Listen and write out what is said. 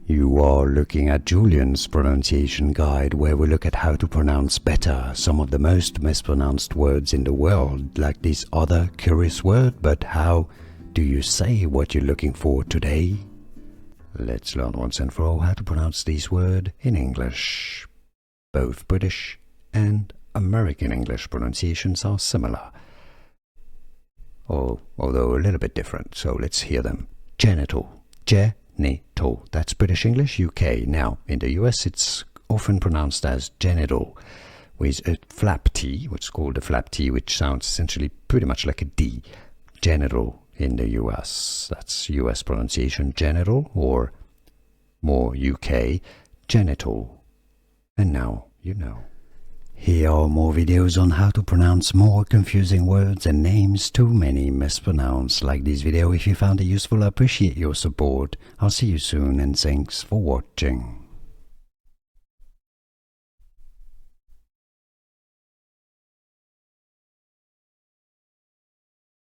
You are looking at Julian's pronunciation guide, where we look at how to pronounce better some of the most mispronounced words in the world, like this other curious word. But how do you say what you're looking for today? Let's learn once and for all how to pronounce this word in English. Both British and American English pronunciations are similar, although a little bit different, so let's hear them. Genital. Genital. That's British English, UK. Now, in the US, it's often pronounced as genital, with a flap T, which is called a flap T, which sounds essentially pretty much like a D. Genital in the US. That's US pronunciation, genital, or more UK, genital. And now you know. Here are more videos on how to pronounce more confusing words and names too many mispronounced. Like this video if you found it useful. I appreciate your support. I'll see you soon and thanks for watching.